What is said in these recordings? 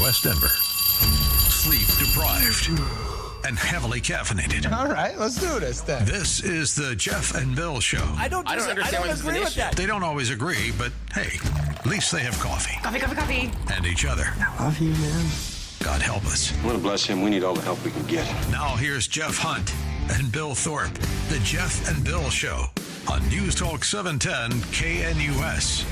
West Denver. Sleep deprived and heavily caffeinated. All right, let's do this then. This is the Jeff and Bill Show. I don't understand why this is an agree with issue. that. They don't always agree, but hey, at least they have coffee. Coffee. And each other. I love you, man. God help us. I want to bless him. We need all the help we can get. Now here's Jeff Hunt and Bill Thorpe. The Jeff and Bill Show on News Talk 710 KNUS.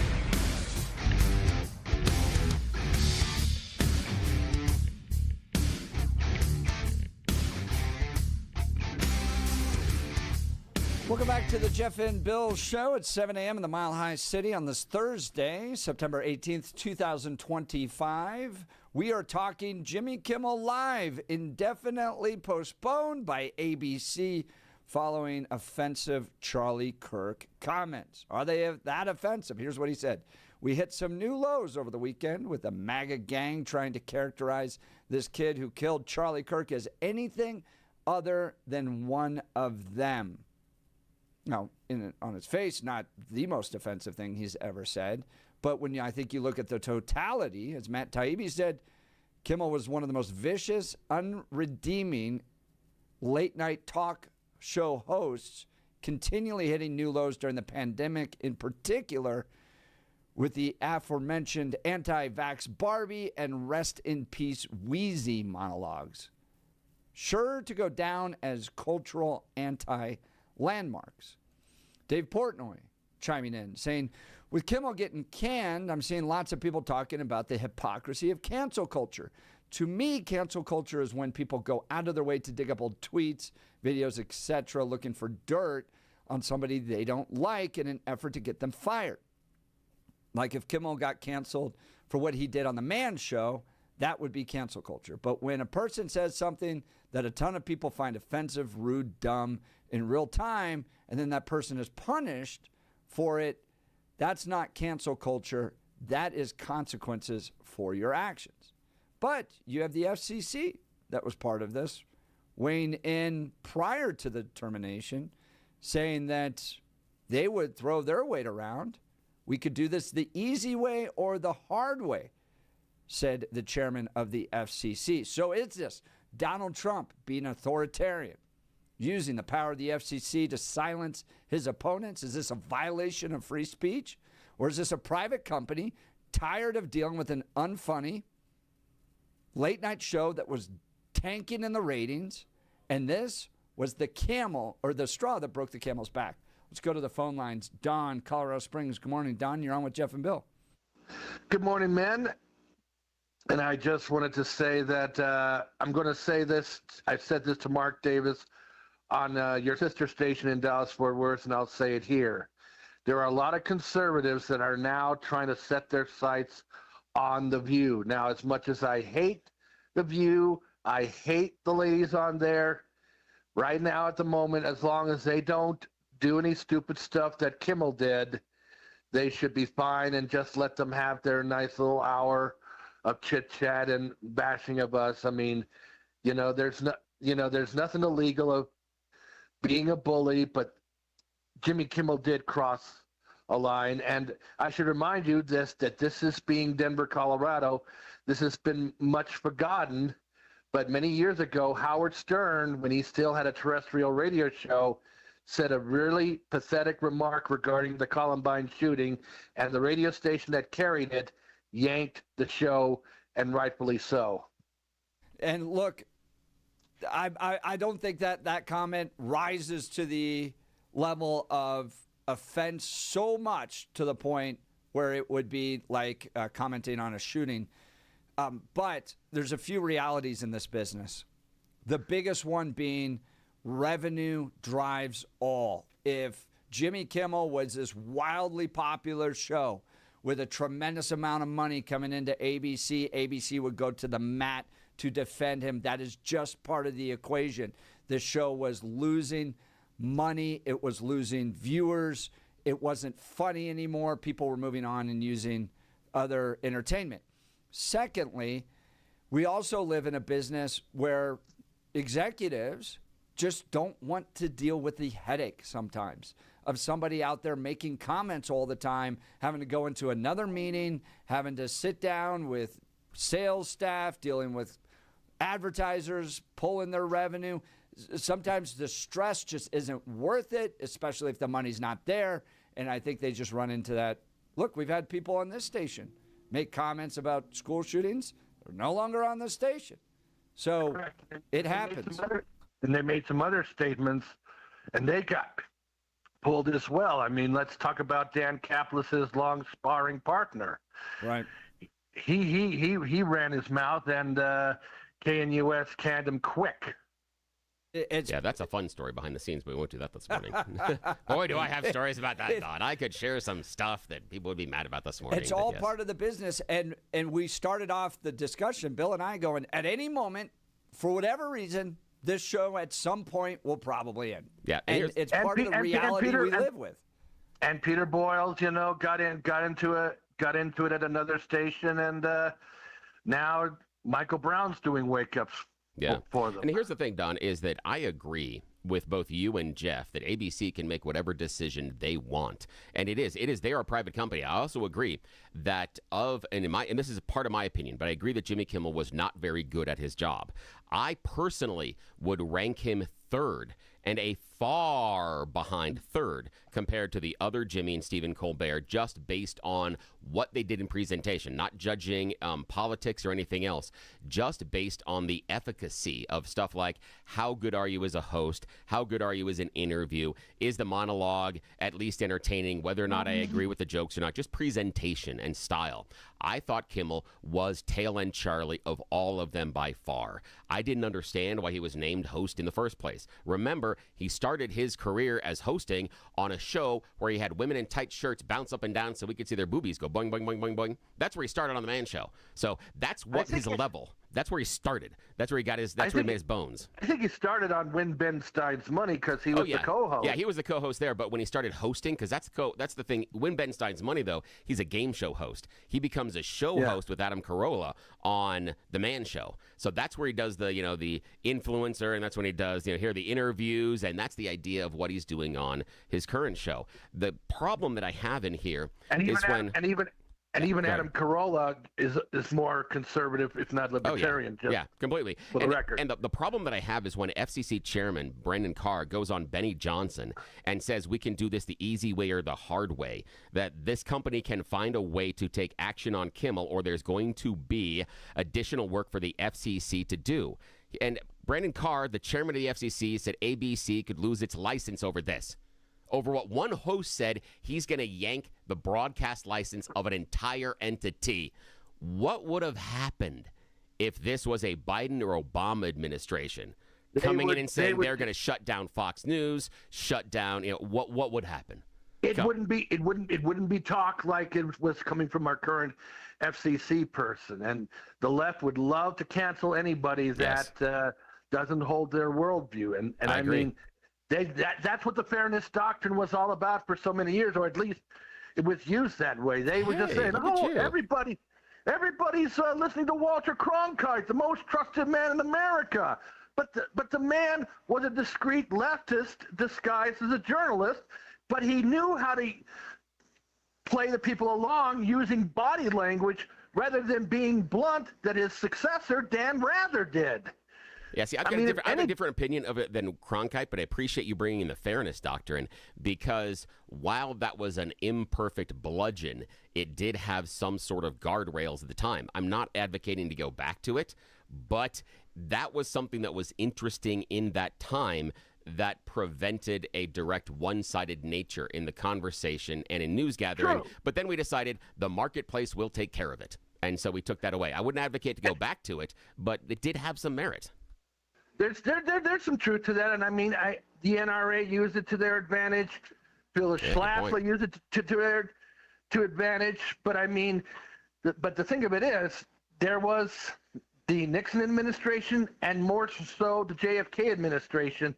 Welcome back to the Jeff and Bill Show at 7 a.m. in the Mile High City on this Thursday, September 18th, 2025. We are talking Jimmy Kimmel Live, indefinitely postponed by ABC following offensive Charlie Kirk comments. Are they that offensive? Here's what he said. We hit some new lows over the weekend with the MAGA gang trying to characterize this kid who killed Charlie Kirk as anything other than one of them. Now, on its face, not the most offensive thing he's ever said. But when I think you look at the totality, as Matt Taibbi said, Kimmel was one of the most vicious, unredeeming late-night talk show hosts, continually hitting new lows during the pandemic, in particular with the aforementioned anti-vax Barbie and rest in peace Wheezy monologues. Sure to go down as cultural anti-landmarks. Dave Portnoy chiming in, saying, with Kimmel getting canned, I'm seeing lots of people talking about the hypocrisy of cancel culture. To me, cancel culture is when people go out of their way to dig up old tweets, videos, etc., looking for dirt on somebody they don't like in an effort to get them fired. Like if Kimmel got canceled for what he did on The Man Show, that would be cancel culture. But when a person says something that a ton of people find offensive, rude, dumb in real time, and then that person is punished for it, that's not cancel culture. That is consequences for your actions. But you have the FCC that was part of this, weighing in prior to the termination, saying that they would throw their weight around. We could do this the easy way or the hard way, said the chairman of the FCC. So it's this Donald Trump being authoritarian, using the power of the FCC to silence his opponents. Is this a violation of free speech? Or is this a private company tired of dealing with an unfunny late night show that was tanking in the ratings? And this was the camel or the straw that broke the camel's back. Let's go to the phone lines. Don, Colorado Springs. Good morning, Don. You're on with Jeff and Bill. Good morning, men. And I just wanted to say that I'm going to say this. I've said this to Mark Davis on your sister station in Dallas-Fort Worth, and I'll say it here. There are a lot of conservatives that are now trying to set their sights on The View. Now, as much as I hate The View, I hate the ladies on there. Right now, at the moment, as long as they don't do any stupid stuff that Kimmel did, they should be fine and just let them have their nice little hour of chit chat and bashing of us. I mean, there's nothing illegal of being a bully, but Jimmy Kimmel did cross a line. And I should remind you that this is being Denver, Colorado. This has been much forgotten, but many years ago, Howard Stern, when he still had a terrestrial radio show, said a really pathetic remark regarding the Columbine shooting, and the radio station that carried it yanked the show, and rightfully so. And look, I don't think that comment rises to the level of offense so much to the point where it would be like commenting on a shooting. But there's a few realities in this business. The biggest one being revenue drives all. If Jimmy Kimmel was this wildly popular show with a tremendous amount of money coming into ABC, ABC would go to the mat to defend him. That is just part of the equation. The show was losing money. It was losing viewers. It wasn't funny anymore. People were moving on and using other entertainment. Secondly, we also live in a business where executives just don't want to deal with the headache sometimes of somebody out there making comments all the time, having to go into another meeting, having to sit down with sales staff, dealing with advertisers, pulling their revenue. Sometimes the stress just isn't worth it, especially if the money's not there. And I think they just run into that. Look, we've had people on this station make comments about school shootings. They're no longer on this station. So it happens. And they made some other statements, and they got pulled as well. I mean, let's talk about Dan Caplis's long sparring partner. Right. He ran his mouth, and KNUS canned him quick. Yeah, that's a fun story behind the scenes, but we won't do that this morning. Boy, do I have stories about that, Don. I could share some stuff that people would be mad about this morning. It's all part of the business, and we started off the discussion, Bill and I, going, at any moment, for whatever reason, this show at some point will probably end. Yeah, and it's part of the reality we live with. And Peter Boyles, got into it at another station, and now Michael Brown's doing wake-ups for them. And here's the thing, Don, is that I agree with both you and Jeff that ABC can make whatever decision they want. And it is they are a private company. I also agree that and this is part of my opinion, but I agree that Jimmy Kimmel was not very good at his job. I personally would rank him third, and a far behind third compared to the other Jimmy and Stephen Colbert, just based on what they did in presentation, not judging politics or anything else, just based on the efficacy of stuff like how good are you as a host, how good are you as an interview, is the monologue at least entertaining, whether or not I agree with the jokes or not, just presentation and style. I thought Kimmel was tail end Charlie of all of them by far. I didn't understand why he was named host in the first place. Remember, he started his career as hosting on a show where he had women in tight shirts bounce up and down so we could see their boobies go boing, boing, boing, boing, boing. That's where he started on The Man Show. So that's what his level. That's where he started. That's where he got his. That's where he made his bones. I think he started on Win Ben Stein's Money because he was the co-host. Yeah, he was the co-host there. But when he started hosting, because that's the thing. Win Ben Stein's Money, though, he's a game show host. He becomes a show host with Adam Carolla on The Man Show. So that's where he does the the influencer, and that's when he does here the interviews, and that's the idea of what he's doing on his current show. The problem that I have in here is when. And even Adam Carolla is more conservative, if not libertarian. Yeah, completely. For the record. And the problem that I have is when FCC Chairman Brendan Carr goes on Benny Johnson and says we can do this the easy way or the hard way, that this company can find a way to take action on Kimmel or there's going to be additional work for the FCC to do. And Brendan Carr, the chairman of the FCC, said ABC could lose its license over this. Over what one host said, he's going to yank the broadcast license of an entire entity. What would have happened if this was a Biden or Obama administration coming in and saying they're going to shut down Fox News, shut down, what would happen? It wouldn't be talk like it was coming from our current FCC person. And the left would love to cancel anybody that doesn't hold their worldview. And I mean, that's what the fairness doctrine was all about for so many years, or at least it was used that way. They were just saying, everybody's listening to Walter Cronkite, the most trusted man in America. But the man was a discreet leftist disguised as a journalist, but he knew how to play the people along using body language rather than being blunt that his successor, Dan Rather, did. Yeah, see, I have a different opinion of it than Cronkite, but I appreciate you bringing in the fairness doctrine because while that was an imperfect bludgeon, it did have some sort of guardrails at the time. I'm not advocating to go back to it, but that was something that was interesting in that time that prevented a direct one-sided nature in the conversation and in news gathering. True. But then we decided the marketplace will take care of it. And so we took that away. I wouldn't advocate to go back to it, but it did have some merit. There's some truth to that, and I mean, the NRA used it to their advantage. Phyllis Schlafly used it to advantage. But I mean, but the thing of it is, there was the Nixon administration and more so the JFK administration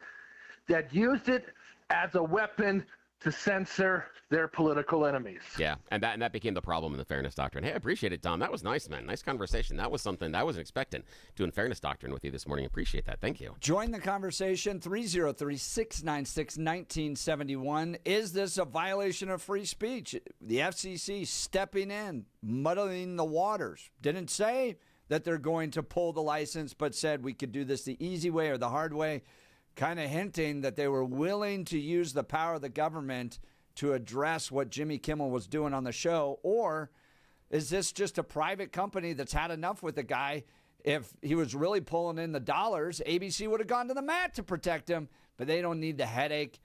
that used it as a weapon to censor their political enemies. Yeah, and that became the problem in the Fairness Doctrine. Hey, I appreciate it, Tom. That was nice, man. Nice conversation. That was something that I wasn't expecting. Doing Fairness Doctrine with you this morning. Appreciate that. Thank you. Join the conversation, 303-696-1971. Is this a violation of free speech? The FCC stepping in, muddling the waters. Didn't say that they're going to pull the license, but said we could do this the easy way or the hard way, kind of hinting that they were willing to use the power of the government to address what Jimmy Kimmel was doing on the show. Or is this just a private company that's had enough with the guy? If he was really pulling in the dollars, ABC would have gone to the mat to protect him, but they don't need the headache.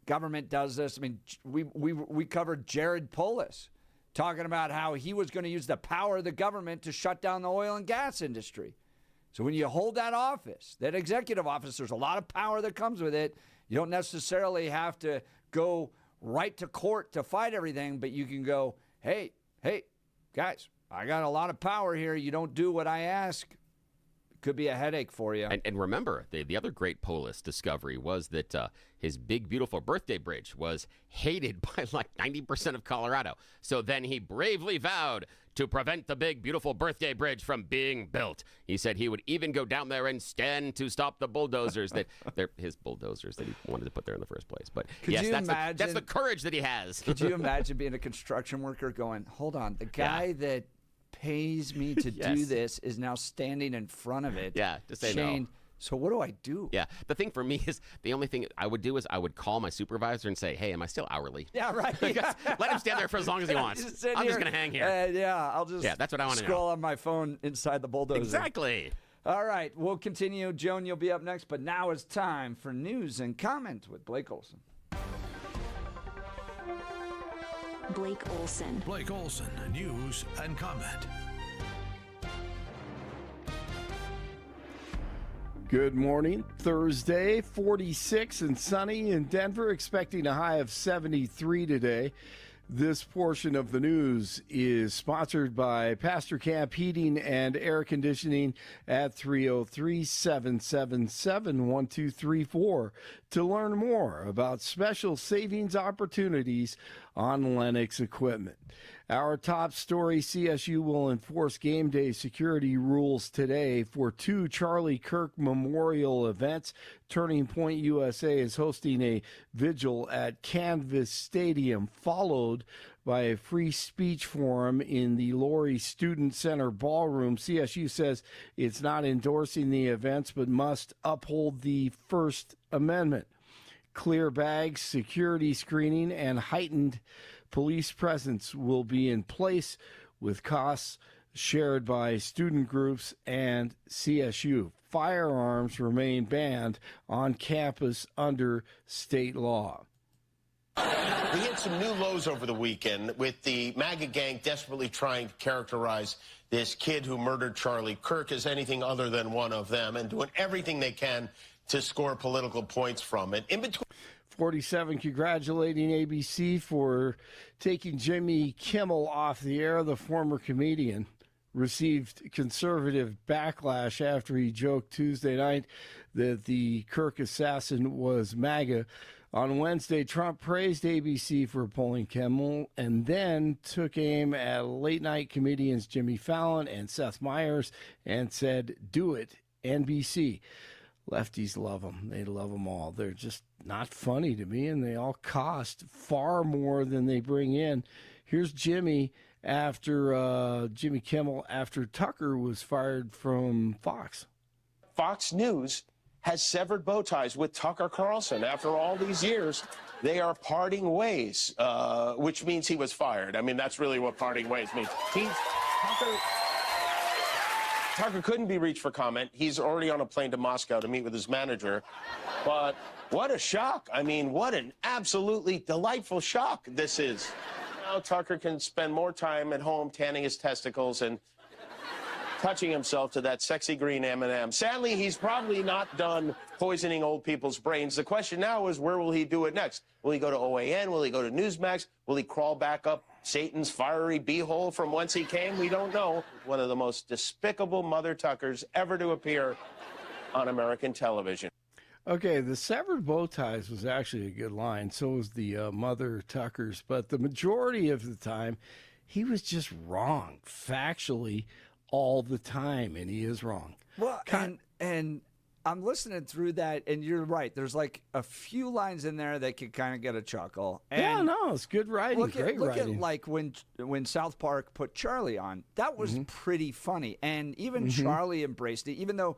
Government does this. I mean, we covered Jared Polis talking about how he was going to use the power of the government to shut down the oil and gas industry. So when you hold that office, that executive office, there's a lot of power that comes with it. You don't necessarily have to go right to court to fight everything, but you can go, hey, guys, I got a lot of power here. You don't do what I ask. It could be a headache for you. And remember, the other great Polis discovery was that his big, beautiful birthday bridge was hated by like 90% of Colorado. So then he bravely vowed to prevent the big, beautiful birthday bridge from being built. He said he would even go down there and stand to stop the bulldozers they're his bulldozers that he wanted to put there in the first place. But yes, that's the courage that he has. Could you imagine being a construction worker going, hold on, the guy that pays me to do this is now standing in front of it. Yeah, to say Shane, no. So what do I do? Yeah, the thing for me is the only thing I would do is I would call my supervisor and say, hey, am I still hourly? Yeah, right. Let him stand there for as long as he wants. I'm just going to hang here. I'll just that's what I want to scroll on my phone inside the bulldozer. Exactly. All right, we'll continue. Joan, you'll be up next, but now it's time for news and comment with Blake Olson. Blake Olson. Blake Olson, news and comment. Good morning. Thursday, 46 and sunny in Denver, expecting a high of 73 today. This portion of the news is sponsored by Pastor Camp Heating and Air Conditioning at 303-777-1234 to learn more about special savings opportunities on Lennox equipment. Our top story, CSU will enforce game day security rules today for 2 Charlie Kirk memorial events. Turning Point USA is hosting a vigil at Canvas Stadium, followed by a free speech forum in the Laurie Student Center ballroom. CSU says it's not endorsing the events, but must uphold the First Amendment. Clear bags, security screening, and heightened police presence will be in place, with costs shared by student groups and CSU. Firearms remain banned on campus under state law. We hit some new lows over the weekend with the MAGA gang desperately trying to characterize this kid who murdered Charlie Kirk as anything other than one of them and doing everything they can to score political points from it. In between 47 congratulating ABC for taking Jimmy Kimmel off the air. The former comedian received conservative backlash after he joked Tuesday night that the Kirk assassin was MAGA. On Wednesday, Trump praised ABC for pulling Kimmel and then took aim at late-night comedians Jimmy Fallon and Seth Meyers and said, "Do it, NBC." Lefties love them. They love them all. They're just not funny to me, and they all cost far more than they bring in. Here's Jimmy Kimmel after Tucker was fired from Fox. Fox News has severed bow ties with Tucker Carlson. After all these years, they are parting ways, which means he was fired. I mean, that's really what parting ways means. Tucker couldn't be reached for comment. He's already on a plane to Moscow to meet with his manager. But what a shock. I mean, what an absolutely delightful shock this is. Now Tucker can spend more time at home tanning his testicles and touching himself to that sexy green M&M. Sadly, he's probably not done poisoning old people's brains. The question now is, where will he do it next? Will he go to OAN? Will he go to Newsmax? Will he crawl back up Satan's fiery beehole from whence he came? We don't know. One of the most despicable mother Tuckers ever to appear on American television. Okay, the severed bow ties was actually a good line. So was the Mother Tuckers. But the majority of the time, he was just wrong, factually, all the time. And he is wrong. Well, and I'm listening through that, and you're right. There's like a few lines in there that could kind of get a chuckle. And yeah, no, it's good writing, great look writing. at like when South Park put Charlie on, that was pretty funny, and even Charlie embraced it. Even though,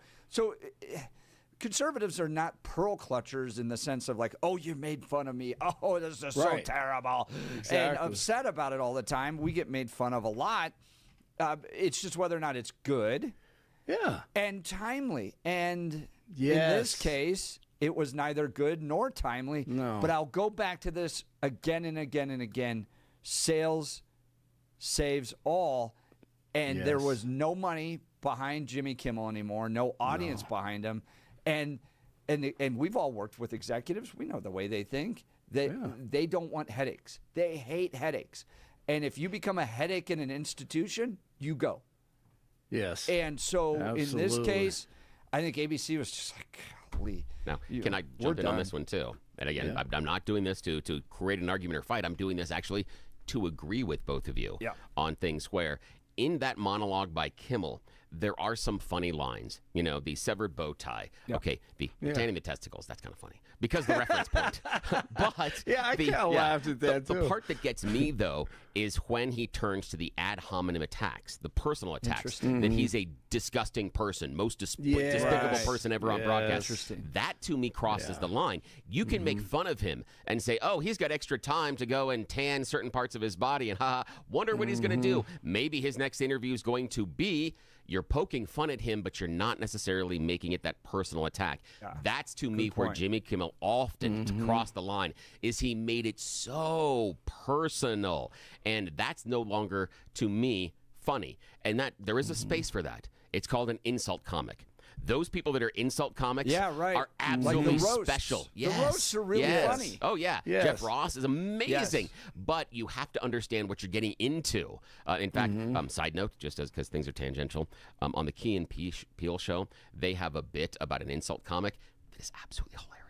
conservatives are not pearl clutchers in the sense of like, oh, you made fun of me. Oh, this is so terrible, and upset about it all the time. We get made fun of a lot. It's just whether or not it's good. Yeah. And timely. And yes. in this case, it was neither good nor timely. No. But I'll go back to this again and again and again. Sales saves all. And there was no money behind Jimmy Kimmel anymore, no audience behind him. And we've all worked with executives. We know the way they think. They don't want headaches. They hate headaches. And if you become a headache in an institution, you go. Yes. And so absolutely. in this case, I think ABC was just like, golly. Now, can I jump in on this one too? And again, I'm not doing this to create an argument or fight. I'm doing this actually to agree with both of you on things where in that monologue by Kimmel, there are some funny lines. You know, the severed bow tie. Okay, the retaining the testicles. That's kind of funny because the reference point. But I kind of laughed at that too. The part that gets me though is when he turns to the ad hominem attacks, the personal attacks. That he's a disgusting person, most despicable person ever on broadcast. That to me crosses the line. You can make fun of him and say, "Oh, he's got extra time to go and tan certain parts of his body," and wonder what he's going to do. Maybe his next interview is going to be. You're poking fun at him, but you're not necessarily making it that personal attack. That's to me where Jimmy Kimmel often to cross the line is he made it so personal, and that's no longer to me funny. And that there is a space for that. It's called an insult comic. Those people that are insult comics are absolutely like the special. The roasts are really funny. Oh, yeah. Yes. Jeff Ross is amazing. But you have to understand what you're getting into. In fact, side note, just because things are tangential, on the Key and Peele show, they have a bit about an insult comic that is absolutely hilarious.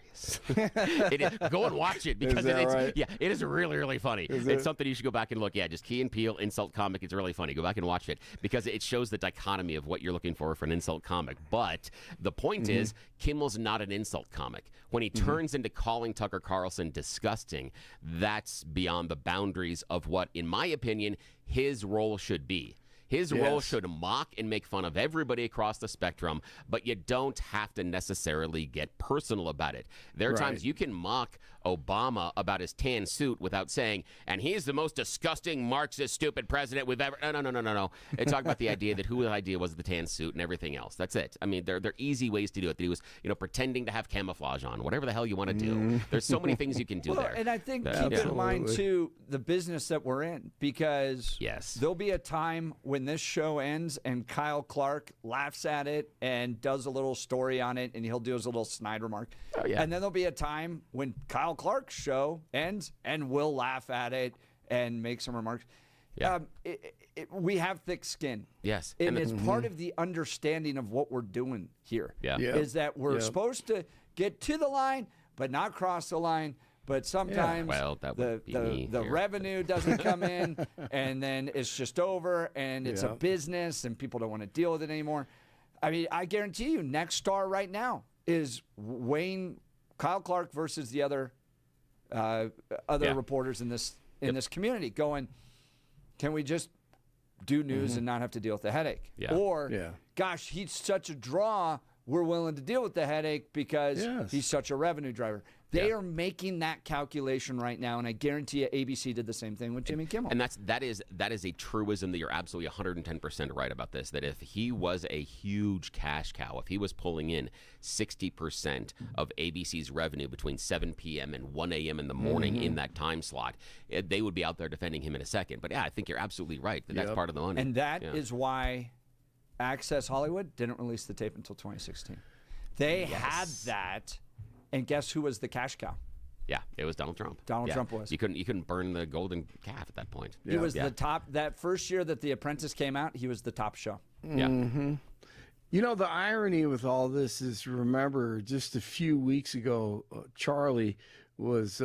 Go and watch it because it is really, really funny. It's something you should go back and look. Yeah, just Key and Peele insult comic. It's really funny. Go back and watch it because it shows the dichotomy of what you're looking for an insult comic. But the point is, Kimmel's not an insult comic. When he turns into calling Tucker Carlson disgusting, that's beyond the boundaries of what, in my opinion, his role should be. His role should mock and make fun of everybody across the spectrum, but you don't have to necessarily get personal about it. There are times you can mock Obama about his tan suit without saying, and he's the most disgusting Marxist stupid president we've ever... No. They talk about the idea that whose idea was the tan suit and everything else. That's it. I mean, there are easy ways to do it. That he was, pretending to have camouflage on, whatever the hell you want to do. There's so many things you can do there. And I think keep in mind, too, the business that we're in, because there'll be a time when this show ends and Kyle Clark laughs at it and does a little story on it, and he'll do his little snide remark. And then there'll be a time when Kyle Clark's show ends and we'll laugh at it and make some remarks. We have thick skin. Yes. And it's part of the understanding of what we're doing here. Is that we're supposed to get to the line but not cross the line. But sometimes the revenue doesn't come in, and then it's just over, and it's a business, and people don't want to deal with it anymore. I mean, I guarantee you, next star right now is Kyle Clark versus the other reporters in this community. Going, can we just do news and not have to deal with the headache? Gosh, he's such a draw. We're willing to deal with the headache because he's such a revenue driver. They are making that calculation right now, and I guarantee you ABC did the same thing with Jimmy Kimmel. And that is a truism that you're absolutely 110% right about this, that if he was a huge cash cow, if he was pulling in 60% of ABC's revenue between 7 p.m. and 1 a.m. in the morning in that time slot, they would be out there defending him in a second. But, I think you're absolutely right that that's part of the money. And that is why Access Hollywood didn't release the tape until 2016. They had that. And guess who was the cash cow? Yeah, it was Donald Trump. Donald Trump was. You couldn't burn the golden calf at that point. He was the top. That first year that The Apprentice came out, he was the top show. Yeah. You know, the irony with all this is, remember, just a few weeks ago, Charlie was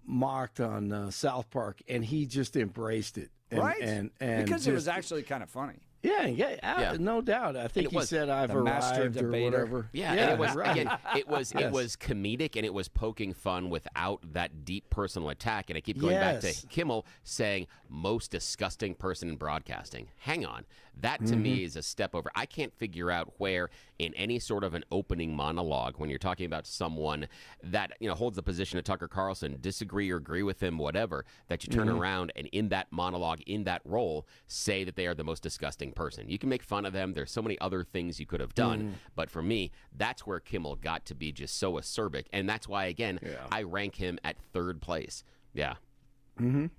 mocked on South Park, and he just embraced it. Right? And because it was actually kind of funny. Yeah, no doubt. I think he said, "I've arrived," or whatever. Yeah, and it was right. again, it was comedic, and it was poking fun without that deep personal attack. And I keep going back to Kimmel saying most disgusting person in broadcasting. Hang on, that to me is a step over. I can't figure out where in any sort of an opening monologue, when you're talking about someone that holds the position of Tucker Carlson, disagree or agree with him, whatever, that you turn around and in that monologue, in that role, say that they are the most disgusting person. You can make fun of them. There's so many other things you could have done. But for me, that's where Kimmel got to be just so acerbic. And that's why, again, I rank him at third place. Yeah.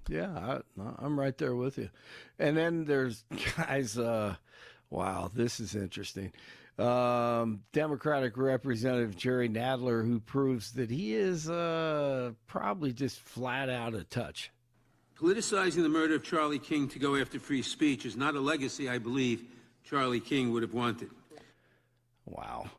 Yeah, I'm right there with you. And then there's guys, wow, this is interesting. Democratic Representative Jerry Nadler, who proves that he is probably just flat out of touch. Politicizing the murder of Charlie King to go after free speech is not a legacy I believe Charlie King would have wanted. Wow.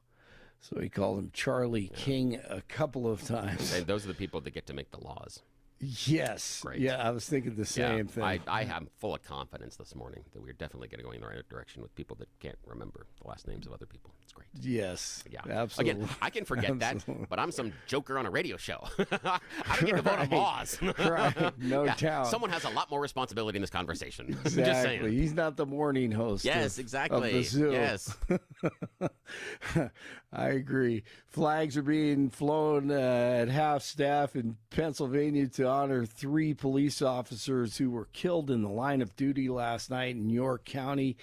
So he called him Charlie King a couple of times. And those are the people that get to make the laws. Yes. Great. Yeah, I was thinking the same thing. I am full of confidence this morning that we're definitely going to go in the right direction with people that can't remember the last names of other people. It's great. Yes. Yeah. Absolutely. Again, I can forget that, but I'm some joker on a radio show. I don't get to vote on laws. Right. No doubt. Someone has a lot more responsibility in this conversation. Exactly. Just saying. He's not the morning host. Yes, of exactly. the zoo. Yes. I agree. Flags are being flown at half staff in Pennsylvania to honor 3 police officers who were killed in the line of duty last night in York County.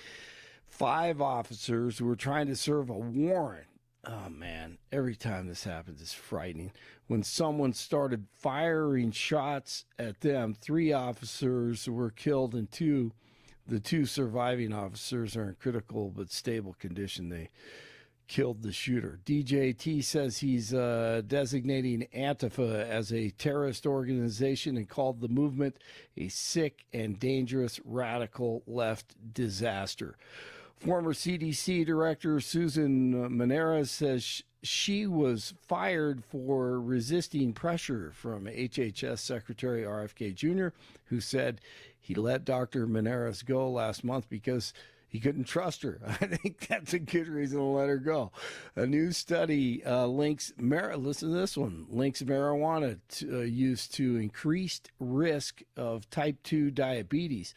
5 officers who were trying to serve a warrant. Oh, man, every time this happens, it's frightening. When someone started firing shots at them, 3 officers were killed and the 2 surviving officers are in critical but stable condition. They killed the shooter. DJT says he's designating Antifa as a terrorist organization and called the movement a sick and dangerous radical left disaster. Former CDC Director Susan Menares says she was fired for resisting pressure from HHS Secretary RFK Jr., who said he let Dr. Menares go last month because he couldn't trust her. I think that's a good reason to let her go. A new study links marijuana use to increased risk of type 2 diabetes.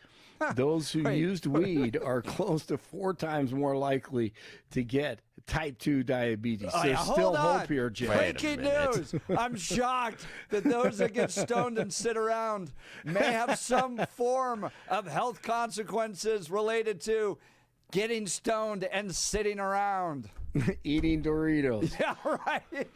Those who used weed are close to 4 times more likely to get type 2 diabetes. There's still hope here, Jay. Breaking news. I'm shocked that those that get stoned and sit around may have some form of health consequences related to getting stoned and sitting around. Eating Doritos. Yeah, right.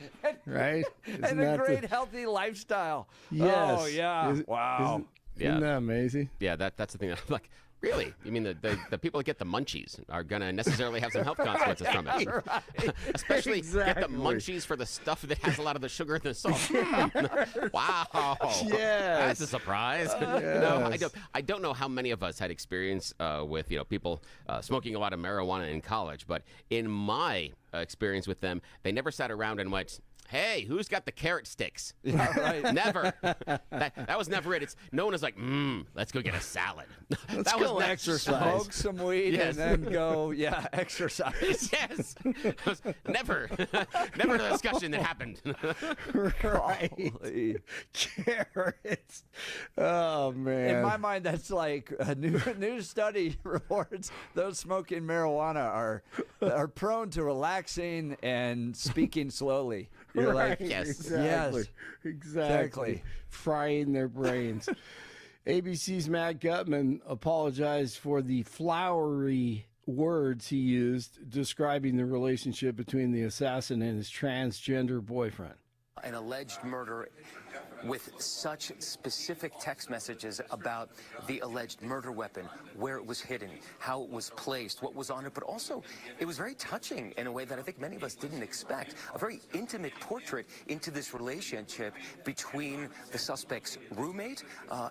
Right? And a great healthy lifestyle. Yes. Oh, yeah. Wow. Isn't that amazing? Yeah, that's the thing. Like, really? You mean the people that get the munchies are going to necessarily have some health consequences from it? Right. Especially get the munchies for the stuff that has a lot of the sugar and the salt. Wow. Yes. That's a surprise. Yes. I don't know how many of us had experience with people smoking a lot of marijuana in college, but in my experience with them, they never sat around and went, hey, who's got the carrot sticks? Yeah, right. Never. That was never it. It's no one is like, let's go get a exercise. Let's go exercise. Smoke some weed and then go, exercise. Yes. Never a discussion that happened. Right. Holy. Carrots. Oh, man. In my mind, that's like a new study reports those smoking marijuana are prone to relaxing and speaking slowly. You're like, yes. Exactly. Frying their brains. ABC's Matt Gutman apologized for the flowery words he used describing the relationship between the assassin and his transgender boyfriend. An alleged murder with such specific text messages about the alleged murder weapon, where it was hidden, how it was placed, what was on it, but also it was very touching in a way that I think many of us didn't expect. A very intimate portrait into this relationship between the suspect's roommate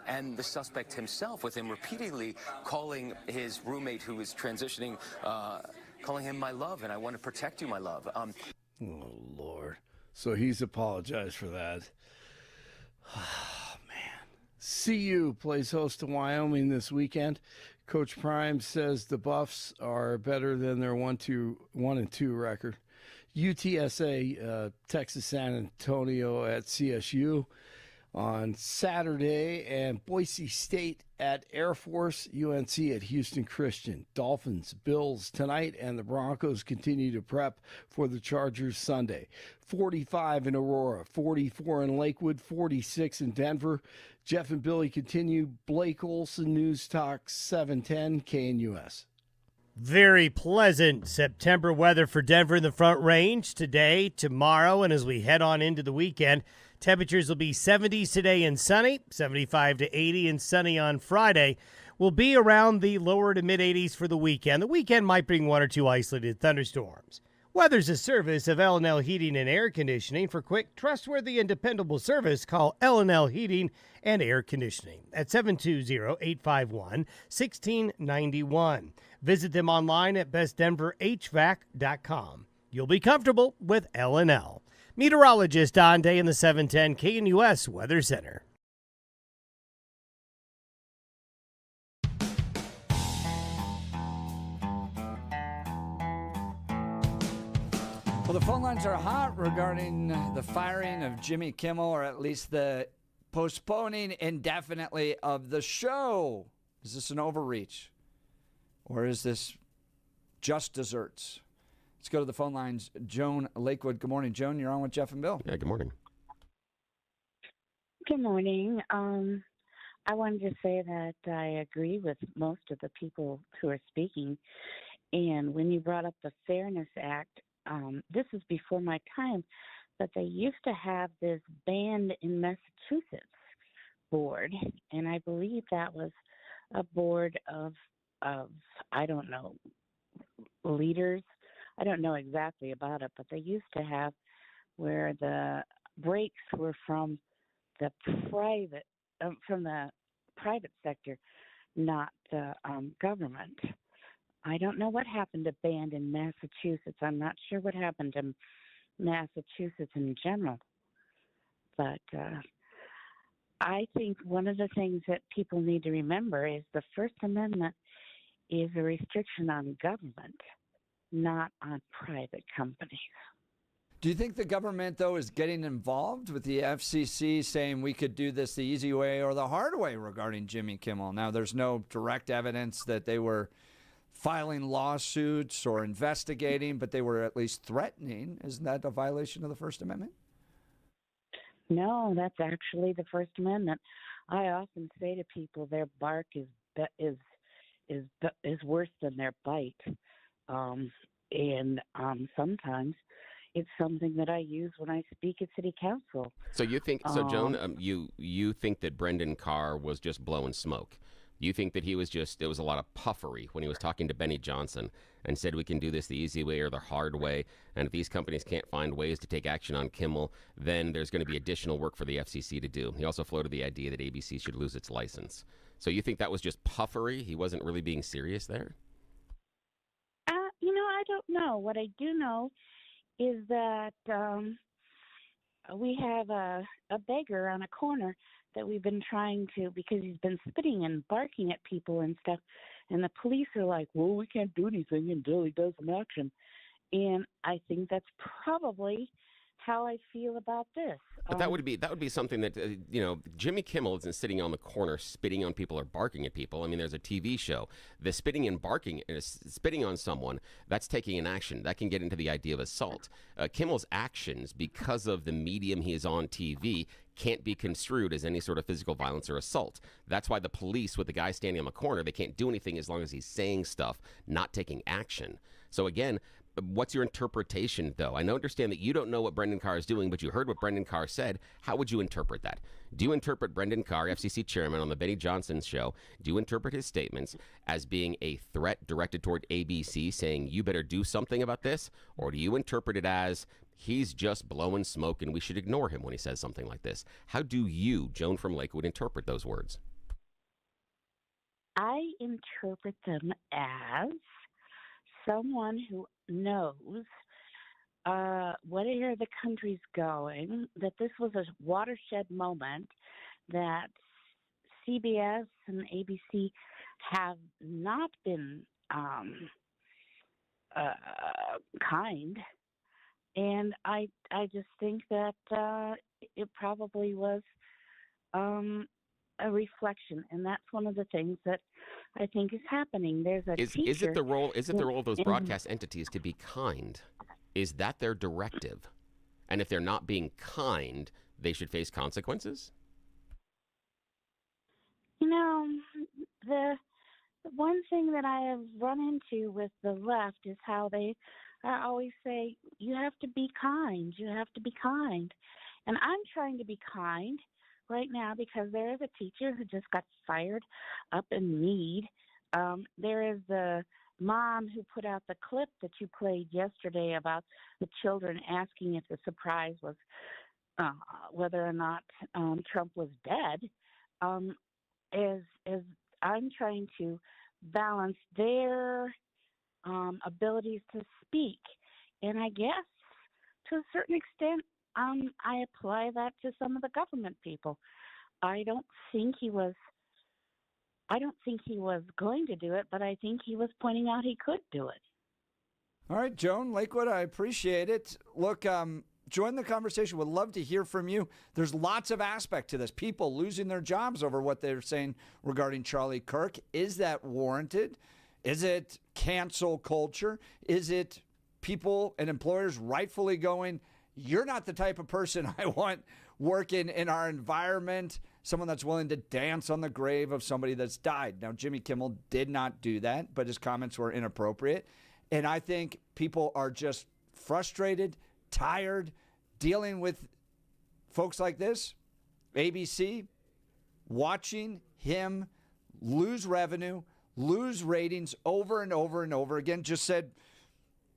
and the suspect himself, with him repeatedly calling his roommate, who is transitioning calling him my love, and I want to protect you, my love. Oh, Lord. So he's apologized for that. Oh, man. CU plays host to Wyoming this weekend. Coach Prime says the Buffs are better than their 1-2 record. UTSA, Texas San Antonio at CSU on Saturday, and Boise State at Air Force, UNC at Houston Christian. Dolphins, Bills tonight, and the Broncos continue to prep for the Chargers Sunday. 45 in Aurora, 44 in Lakewood, 46 in Denver. Jeff and Billy continue. Blake Olson, News Talk 710 KNUS. Very pleasant September weather for Denver in the Front Range today, tomorrow, and as we head on into the weekend. Temperatures will be 70s today and sunny, 75 to 80 and sunny on Friday. Will be around the lower to mid-80s for the weekend. The weekend might bring one or two isolated thunderstorms. Weather's a service of L&L Heating and Air Conditioning. For quick, trustworthy, and dependable service, call L&L Heating and Air Conditioning at 720-851-1691. Visit them online at bestdenverhvac.com. You'll be comfortable with L&L. Meteorologist Don Day in the 710 KNUS Weather Center. Well, the phone lines are hot regarding the firing of Jimmy Kimmel, or at least the postponing indefinitely of the show. Is this an overreach? Or is this just desserts? Let's go to the phone lines. Joan Lakewood. Good morning, Joan. You're on with Jeff and Bill. Yeah, good morning. Good morning. I wanted to say that I agree with most of the people who are speaking. And when you brought up the Fairness Act, this is before my time, but they used to have this band in Massachusetts board, and I believe that was a board of I don't know, leaders. I don't know exactly about it, but they used to have where the breaks were from the private sector, not the government. I don't know what happened to band in Massachusetts. I'm not sure what happened to Massachusetts in general, but I think one of the things that people need to remember is the First Amendment is a restriction on government, not on private companies. Do you think the government, though, is getting involved with the FCC saying we could do this the easy way or the hard way regarding Jimmy Kimmel? Now, there's no direct evidence that they were filing lawsuits or investigating, but they were at least threatening. Isn't that a violation of the First Amendment? No, that's actually the First Amendment. I often say to people their bark is worse than their bite. And sometimes it's something that I use when I speak at city council. So you think, Joan, you think that Brendan Carr was just blowing smoke? You think that he was just, it was a lot of puffery when he was talking to Benny Johnson and said we can do this the easy way or the hard way, and if these companies can't find ways to take action on Kimmel, then there's going to be additional work for the FCC to do. He also floated the idea that ABC should lose its license. So you think that was just puffery? He wasn't really being serious there? I don't know. What I do know is that we have a beggar on a corner that we've been trying to, because he's been spitting and barking at people and stuff, and the police are like, well, we can't do anything until he does some action. And I think that's probably how I feel about this. But that would be something that, Jimmy Kimmel isn't sitting on the corner spitting on people or barking at people. I mean, there's a TV show. The spitting and barking, spitting on someone, that's taking an action. That can get into the idea of assault. Kimmel's actions, because of the medium he is on TV, can't be construed as any sort of physical violence or assault. That's why the police, with the guy standing on the corner, they can't do anything as long as he's saying stuff, not taking action. So again, what's your interpretation, though? I understand that you don't know what Brendan Carr is doing, but you heard what Brendan Carr said. How would you interpret that? Do you interpret Brendan Carr, FCC chairman on the Benny Johnson show, do you interpret his statements as being a threat directed toward ABC, saying you better do something about this? Or do you interpret it as he's just blowing smoke and we should ignore him when he says something like this? How do you, Joan from Lakewood, interpret those words? I interpret them as someone who knows where the country's going, that this was a watershed moment, that CBS and ABC have not been kind, and I just think that it probably was a reflection, and that's one of the things that I think is happening. There's a teacher. Is it the role of those broadcast entities to be kind? Is that their directive? And if they're not being kind, they should face consequences? You know, the one thing that I have run into with the left is how they always say, you have to be kind, you have to be kind. And I'm trying to be kind right now because there is a teacher who just got fired up in Meade. There is the mom who put out the clip that you played yesterday about the children asking if the surprise was whether or not Trump was dead. As I'm trying to balance their abilities to speak, and I guess to a certain extent, I apply that to some of the government people. I don't think he was going to do it, but I think he was pointing out he could do it. All right, Joan Lakewood, I appreciate it. Look, join the conversation. Would love to hear from you. There's lots of aspect to this. People losing their jobs over what they're saying regarding Charlie Kirk. Is that warranted? Is it cancel culture? Is it people and employers rightfully going, you're not the type of person I want working in our environment, someone that's willing to dance on the grave of somebody that's died. Now, Jimmy Kimmel did not do that, but his comments were inappropriate. And I think people are just frustrated, tired, dealing with folks like this, ABC, watching him lose revenue, lose ratings over and over and over again. Just said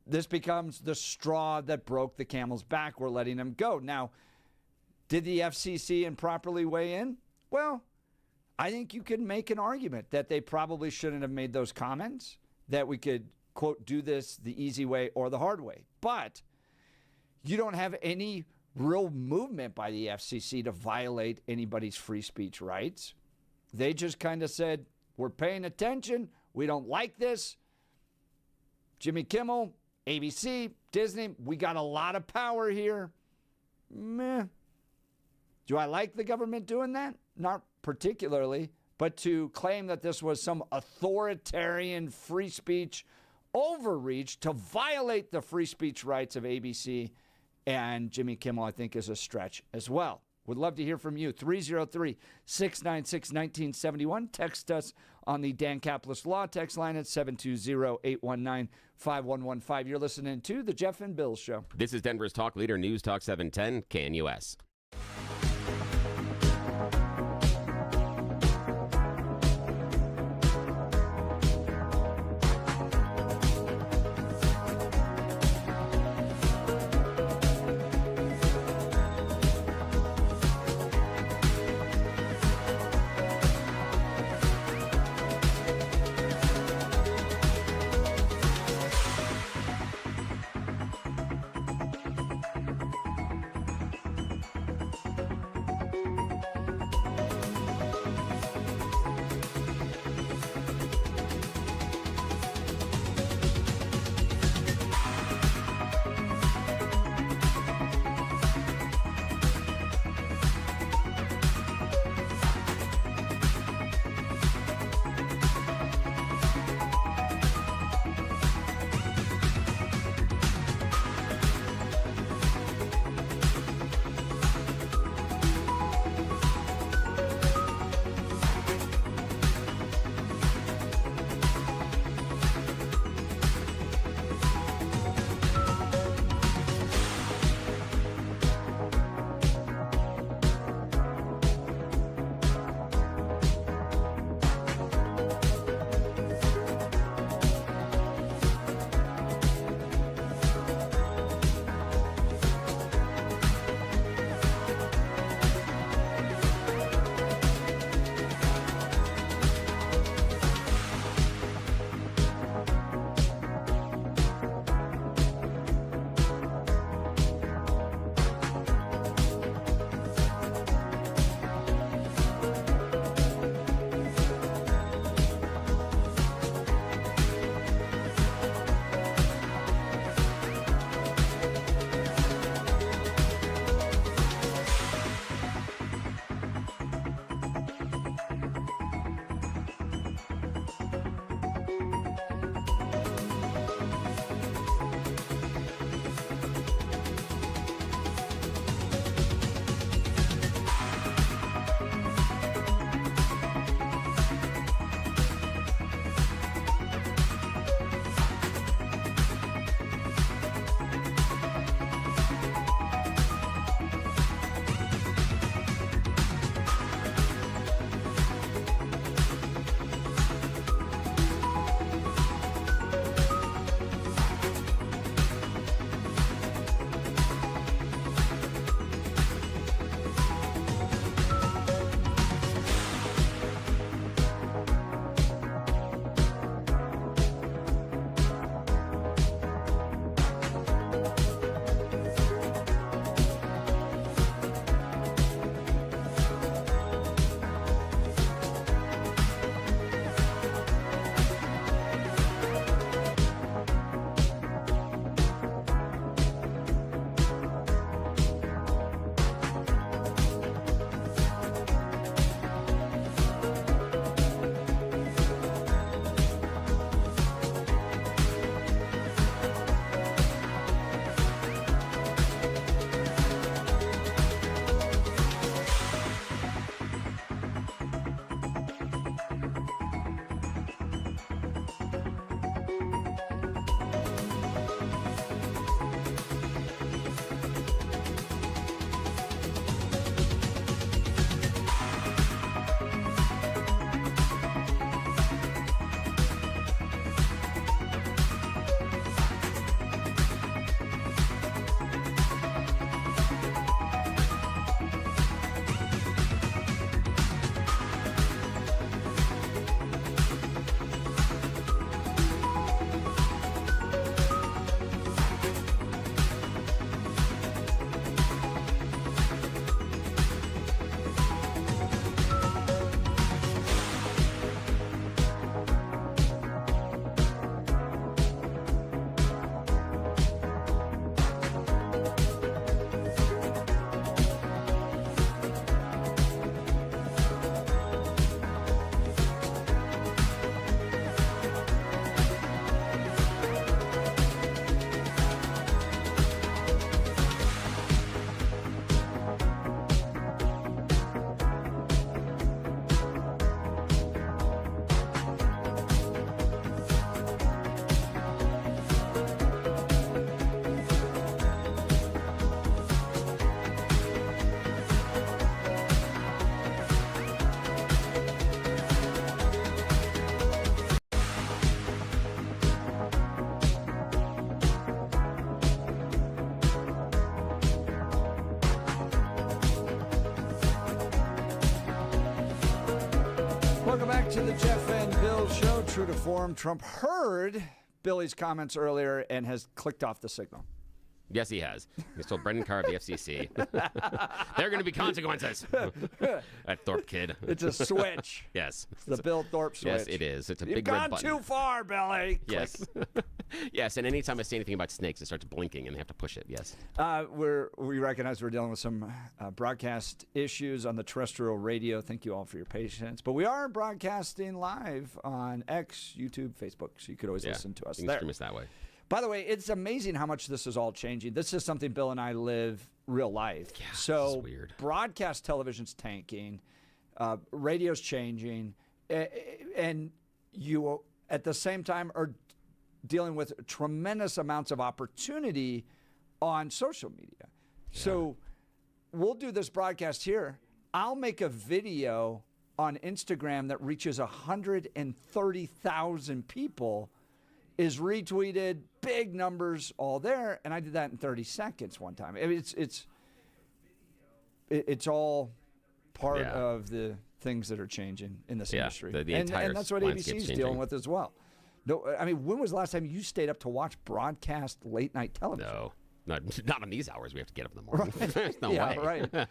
this becomes the straw that broke the camel's back. We're letting him go. Now, did the FCC improperly weigh in? Well, I think you could make an argument that they probably shouldn't have made those comments, that we could, quote, do this the easy way or the hard way. But you don't have any real movement by the FCC to violate anybody's free speech rights. They just kind of said, we're paying attention. We don't like this. Jimmy Kimmel, ABC, Disney, we got a lot of power here. Meh. Do I like the government doing that? Not particularly. But to claim that this was some authoritarian free speech overreach to violate the free speech rights of ABC and Jimmy Kimmel, I think, is a stretch as well. Would love to hear from you. 303-696-1971. Text us on the Dan Caplis Law text line at 720-819-5115. You're listening to The Jeff and Bill Show. This is Denver's talk leader, News Talk 710 KNUS. Welcome back to the Jeff and Bill Show. True to form, Trump heard Billy's comments earlier and has clicked off the signal. Yes, he has. He's told Brendan Carr of the FCC. There are going to be consequences. That Thorpe kid. It's a switch. Yes. It's the Bill Thorpe switch. Yes, it is. It's a You've big red gone button. too far, Billy. Yes. Yes, and anytime I say anything about snakes, it starts blinking and they have to push it. Yes. We recognize we're dealing with some broadcast issues on the terrestrial radio. Thank you all for your patience. But we are broadcasting live on X, YouTube, Facebook, so you could always listen to us you can there. stream us that way. By the way, it's amazing how much this is all changing. This is something Bill and I live real life. Yeah, so this is weird. Broadcast television's tanking, radio's changing, and you at the same time are dealing with tremendous amounts of opportunity on social media. Yeah. So we'll do this broadcast here. I'll make a video on Instagram that reaches 130,000 people, is retweeted, big numbers all there, and I did that in 30 seconds one time. I mean, it's all part of the things that are changing in this industry. The entire and that's what landscape's ABC's changing. dealing with as well. No, I mean, when was the last time you stayed up to watch broadcast late night television? No. Not on these hours. We have to get up in the morning. Right. There's no yeah, way. Right. But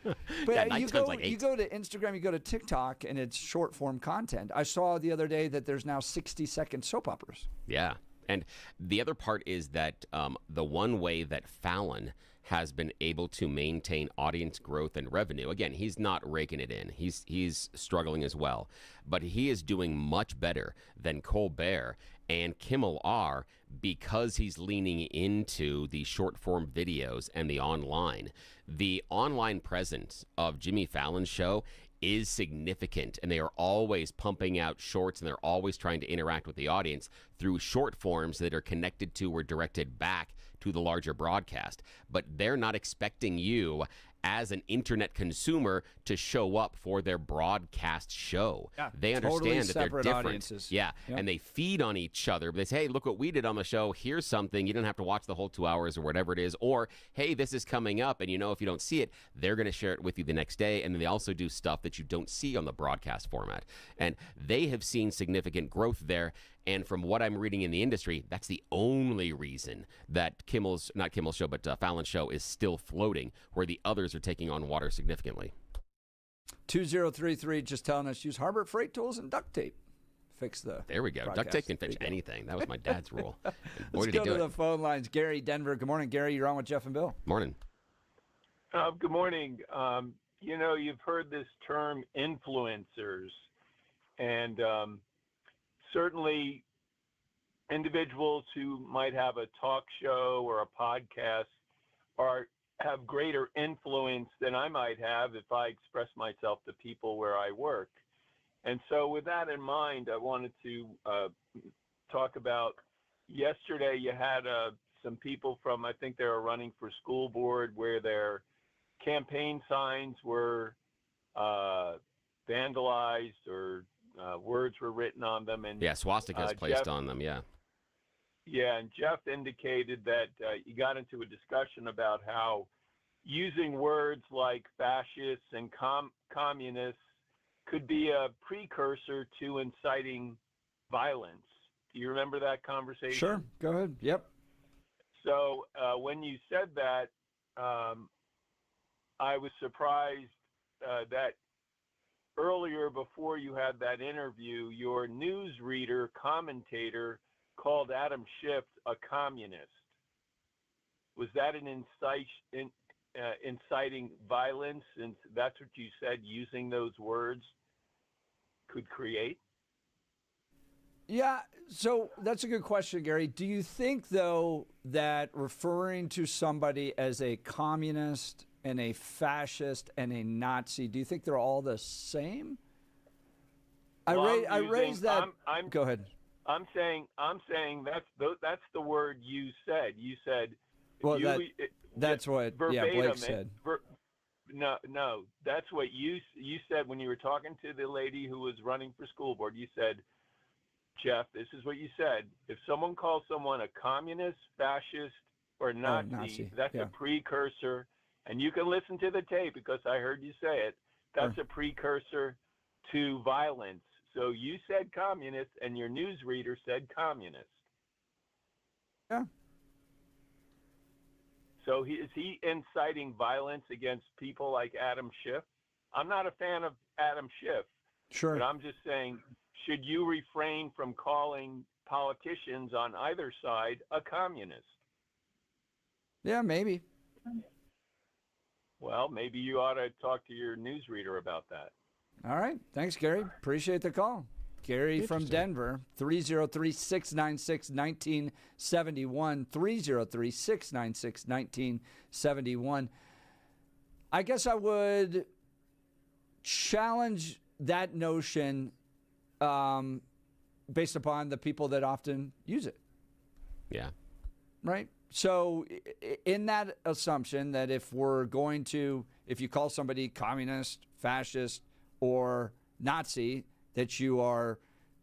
you nighttime's like 8. you go to Instagram, you go to TikTok, and it's short form content. I saw the other day that there's now 60-second soap operas. Yeah. And the other part is that the one way that Fallon has been able to maintain audience growth and revenue, again, he's not raking it in. He's struggling as well. But he is doing much better than Colbert and Kimmel are because he's leaning into the short form videos and the online. The online presence of Jimmy Fallon's show is significant, and they are always pumping out shorts, and they're always trying to interact with the audience through short forms that are connected to or directed back to the larger broadcast. But they're not expecting you as an internet consumer to show up for their broadcast show. Yeah, they totally understand that they're separate different. audiences. Yeah, Yep. and they feed on each other. They say, hey, look what we did on the show. Here's something. You don't have to watch the whole 2 hours or whatever it is. Or, hey, this is coming up, and if you don't see it, they're going to share it with you the next day. And then they also do stuff that you don't see on the broadcast format. And they have seen significant growth there. And from what I'm reading in the industry, that's the only reason that not Kimmel's show, but Fallon's show is still floating, where the others are taking on water significantly. 2033 just telling us use Harbor Freight tools and duct tape. Fix the There we go. broadcast. Duct tape can fix anything. That was my dad's rule. And boy, Let's did he go do to it. the phone lines. Gary, Denver. Good morning, Gary. You're on with Jeff and Bill. Morning. Good morning. You've heard this term influencers, and certainly individuals who might have a talk show or a podcast have greater influence than I might have if I express myself to people where I work. And so with that in mind, I wanted to talk about yesterday you had some people from, I think they were running for school board, where their campaign signs were vandalized or words were written on them. And Yeah, swastikas placed on them, yeah. Yeah, and Jeff indicated that you got into a discussion about how using words like fascists and communists could be a precursor to inciting violence. Do you remember that conversation? Sure. Go ahead. Yep. So when you said that, I was surprised that earlier, before you had that interview, your newsreader commentator called Adam Schiff a communist. Was that an inciting violence, since that's what you said using those words could create? Yeah, so that's a good question, Gary. Do you think, though, that referring to somebody as a communist and a fascist and a Nazi, do you think they're all the same? Well, I raised that. Go ahead. I'm saying that's the word you said. You said. Well, that's what Blake said. No, that's what you said when you were talking to the lady who was running for school board. You said, Jeff, this is what you said. If someone calls someone a communist, fascist, or Nazi, that's a precursor. And you can listen to the tape because I heard you say it. That's a precursor to violence. So you said communist, and your newsreader said communist. Yeah. So is he inciting violence against people like Adam Schiff? I'm not a fan of Adam Schiff. Sure. But I'm just saying, should you refrain from calling politicians on either side a communist? Yeah, maybe. Well, maybe you ought to talk to your newsreader about that. All right. Thanks, Gary. Appreciate the call. Gary from Denver, 303-696-1971, 303-696-1971. I guess I would challenge that notion based upon the people that often use it. Yeah. Right? So in that assumption that if you call somebody communist, fascist, or Nazi, that you are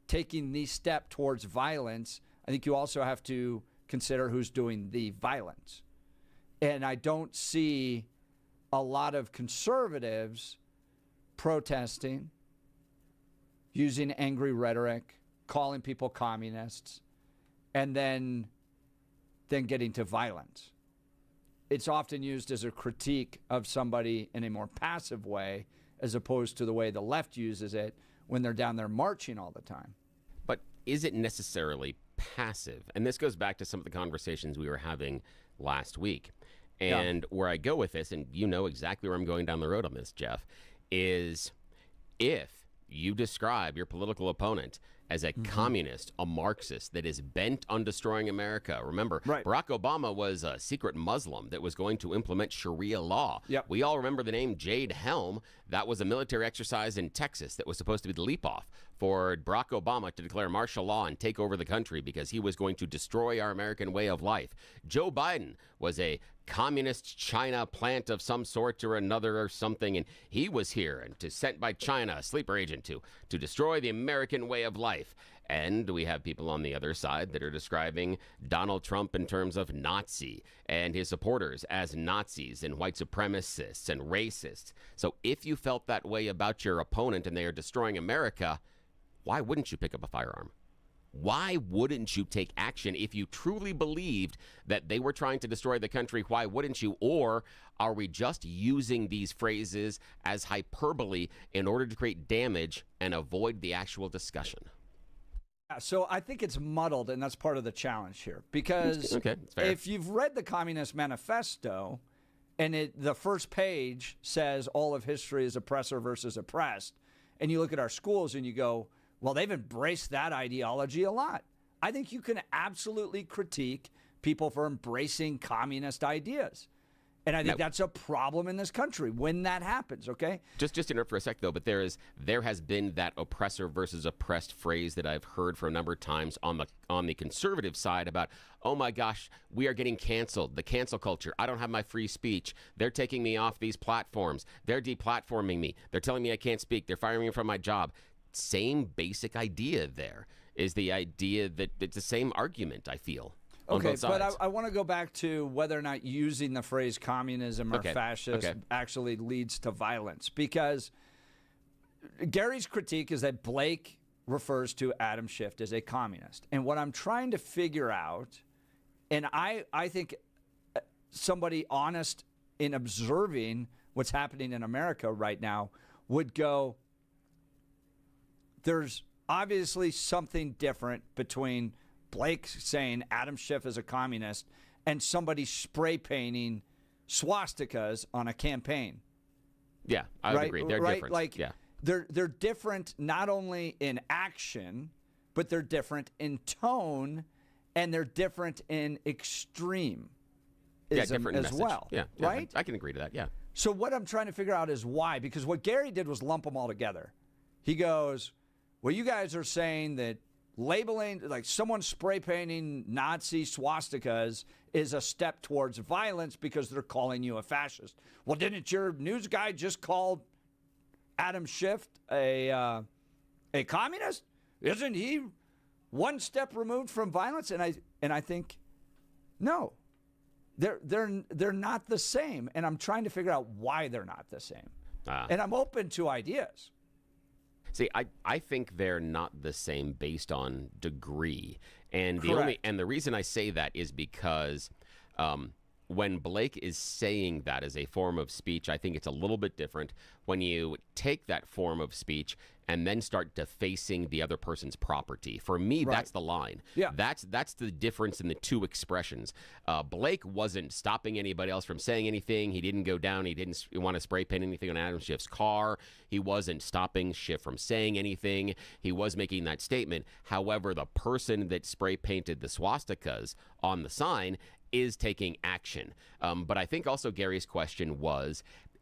taking the step towards violence, I think you also have to consider who's doing the violence. And I don't see a lot of conservatives protesting, using angry rhetoric, calling people communists, and then getting to violence. It's often used as a critique of somebody in a more passive way, as opposed to the way the left uses it when they're down there marching all the time. But is it necessarily passive? And this goes back to some of the conversations we were having last week. And where I go with this, and you know exactly where I'm going down the road on this, Jeff, is if you describe your political opponent as a communist, a Marxist that is bent on destroying America. Remember, Barack Obama was a secret Muslim that was going to implement Sharia law. Yep. We all remember the name Jade Helm. That was a military exercise in Texas that was supposed to be the leap-off for Barack Obama to declare martial law and take over the country because he was going to destroy our American way of life. Joe Biden was a communist China plant of some sort or another or something, and he was here and sent by China, a sleeper agent, to destroy the American way of life. And we have people on the other side that are describing Donald Trump in terms of Nazi and his supporters as Nazis and white supremacists and racists. So if you felt that way about your opponent and they are destroying America, why wouldn't you pick up a firearm? Why wouldn't you take action if you truly believed that they were trying to destroy the country? Why wouldn't you? Or are we just using these phrases as hyperbole in order to create damage and avoid the actual discussion? So I think it's muddled, and that's part of the challenge here. Because if you've read the Communist Manifesto, and the first page says all of history is oppressor versus oppressed, and you look at our schools and you go, well, they've embraced that ideology a lot. I think you can absolutely critique people for embracing communist ideas. And I think that's a problem in this country when that happens, okay? Just interrupt for a sec, though, but there has been that oppressor versus oppressed phrase that I've heard for a number of times on the conservative side about, oh my gosh, we are getting canceled, the cancel culture. I don't have my free speech. They're taking me off these platforms. They're deplatforming me. They're telling me I can't speak. They're firing me from my job. Same basic idea there is the idea that it's the same argument, I feel. Okay, but I want to go back to whether or not using the phrase communism or fascist actually leads to violence. Because Gary's critique is that Blake refers to Adam Schiff as a communist. And what I'm trying to figure out, and I think somebody honest in observing what's happening in America right now would go, there's obviously something different between Blake saying Adam Schiff is a communist and somebody spray painting swastikas on a campaign. Yeah, I would agree. They're different. Like, they're different not only in action, but they're different in tone, and they're different in extreme different as well. Yeah, right? I can agree to that, yeah. So what I'm trying to figure out is why, because what Gary did was lump them all together. He goes, well, you guys are saying that labeling, like someone spray painting Nazi swastikas is a step towards violence because they're calling you a fascist. Well, didn't your news guy just call Adam Schiff a communist? Isn't he one step removed from violence? And I think, no, they're not the same. And I'm trying to figure out why they're not the same. And I'm open to ideas. See, I think they're not the same based on degree. And Correct. the reason I say that is because when Blake is saying that as a form of speech, I think it's a little bit different when you take that form of speech and then start defacing the other person's property. For me, that's the line. Yeah. That's the difference in the two expressions. Blake wasn't stopping anybody else from saying anything. He didn't go down. He didn't want to spray paint anything on Adam Schiff's car. He wasn't stopping Schiff from saying anything. He was making that statement. However, the person that spray painted the swastikas on the sign is taking action. But I think also Gary's question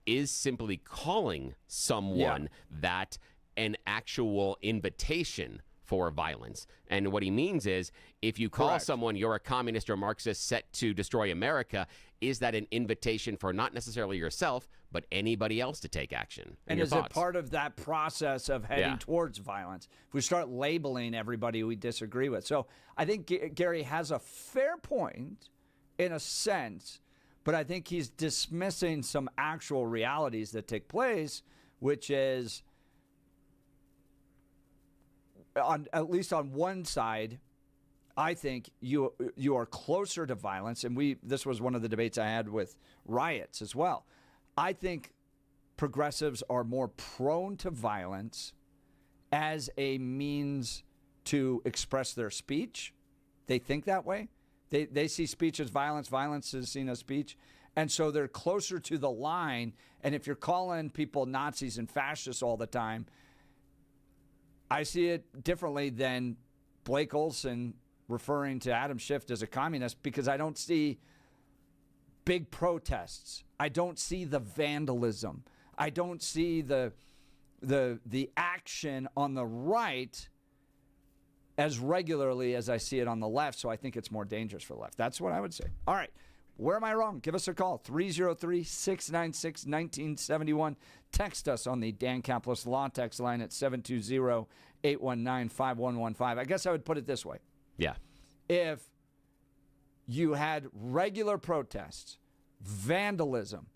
is simply calling someone that an actual invitation for violence. And what he means is, if you call someone you're a communist or Marxist set to destroy America, is that an invitation for not necessarily yourself, but anybody else to take action? And is it part of that process of heading towards violence? If we start labeling everybody we disagree with. So I think Gary has a fair point in a sense, but I think he's dismissing some actual realities that take place, which is, at least on one side, I think you are closer to violence, and this was one of the debates I had with riots as well. I think progressives are more prone to violence as a means to express their speech. They think that way. They see speech as violence. Violence is seen as speech. And so they're closer to the line. And if you're calling people Nazis and fascists all the time, I see it differently than Blake Olson referring to Adam Schiff as a communist, because I don't see big protests. I don't see the vandalism. I don't see the action on the right as regularly as I see it on the left, so I think it's more dangerous for the left. That's what I would say. All right. Where am I wrong? Give us a call, 303-696-1971. Text us on the Dan Caplis Law text line at 720-819-5115. I guess I would put it this way. Yeah. If you had regular protests, vandalism,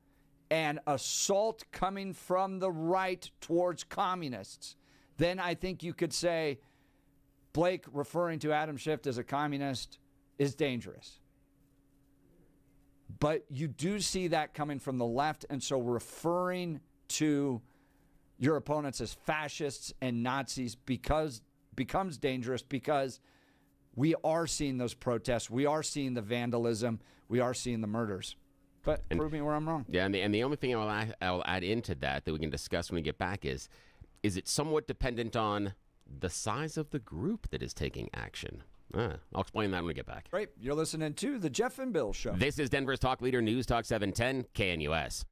and assault coming from the right towards communists, then I think you could say Blake referring to Adam Schiff as a communist is dangerous. But you do see that coming from the left, and so referring to your opponents as fascists and Nazis becomes dangerous, because we are seeing those protests, we are seeing the vandalism, we are seeing the murders. But prove me where I'm wrong. Yeah, and the only thing I'll add into that we can discuss when we get back is it somewhat dependent on the size of the group that is taking action? I'll explain that when we get back. Great. You're listening to The Jeff and Bill Show. This is Denver's Talk Leader, News Talk 710 KNUS.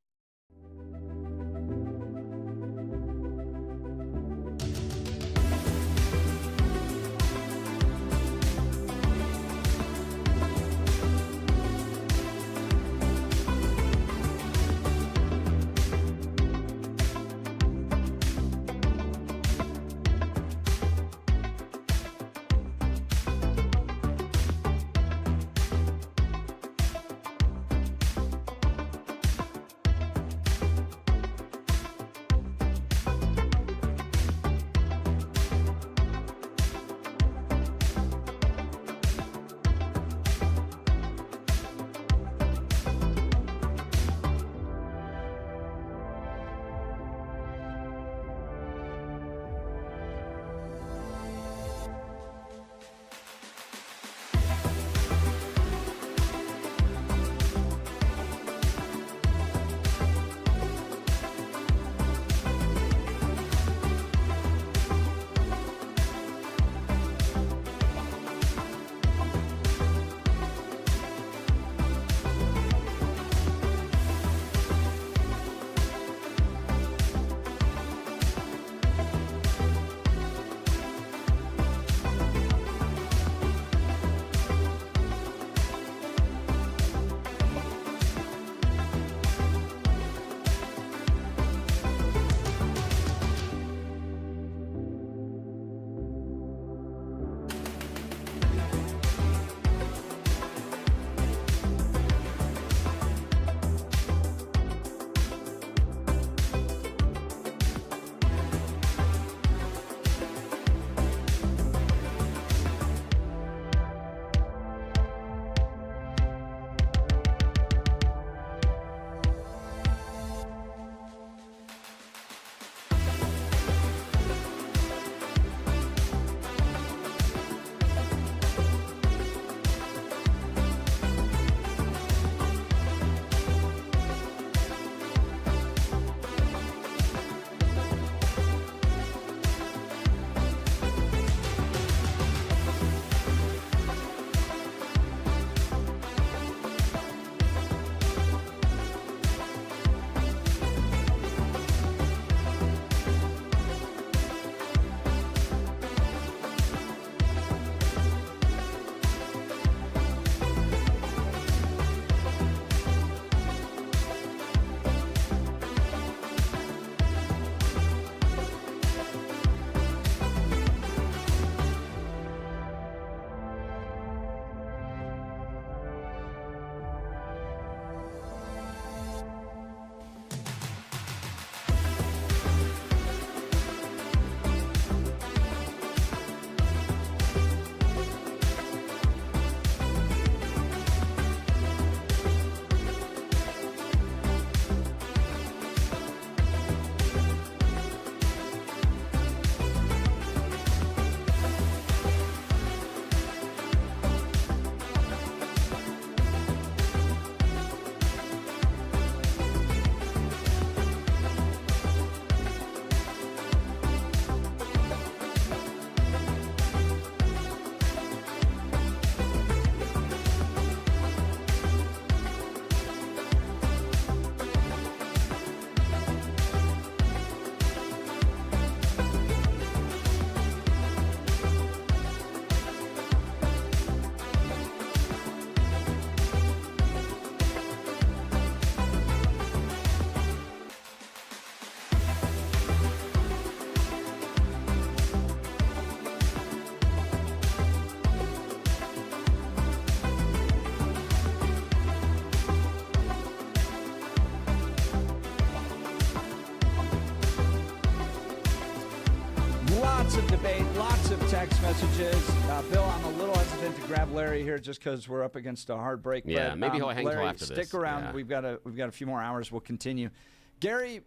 of debate, lots of text messages. Bill, I'm a little hesitant to grab Larry here just because we're up against a hard break. Yeah, but, maybe he'll hang till Larry, after this. Stick around. Yeah. We've got a few more hours. We'll continue. Gary,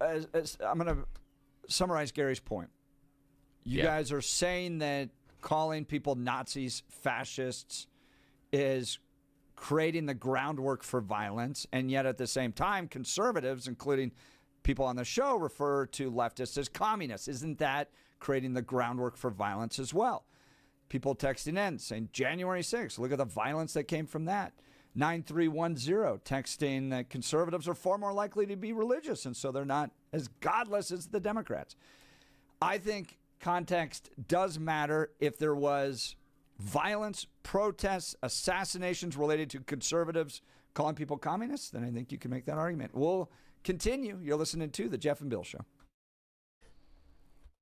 I'm going to summarize Gary's point. You guys are saying that calling people Nazis, fascists, is creating the groundwork for violence, and yet at the same time, conservatives, including people on the show, refer to leftists as communists. Isn't that creating the groundwork for violence as well? People texting in saying January 6th, look at the violence that came from that. 9310 texting that conservatives are far more likely to be religious, and so they're not as godless as the Democrats. I think context does matter. If there was violence, protests, assassinations related to conservatives calling people communists, then I think you can make that argument. We'll continue. You're listening to The Jeff and Bill Show.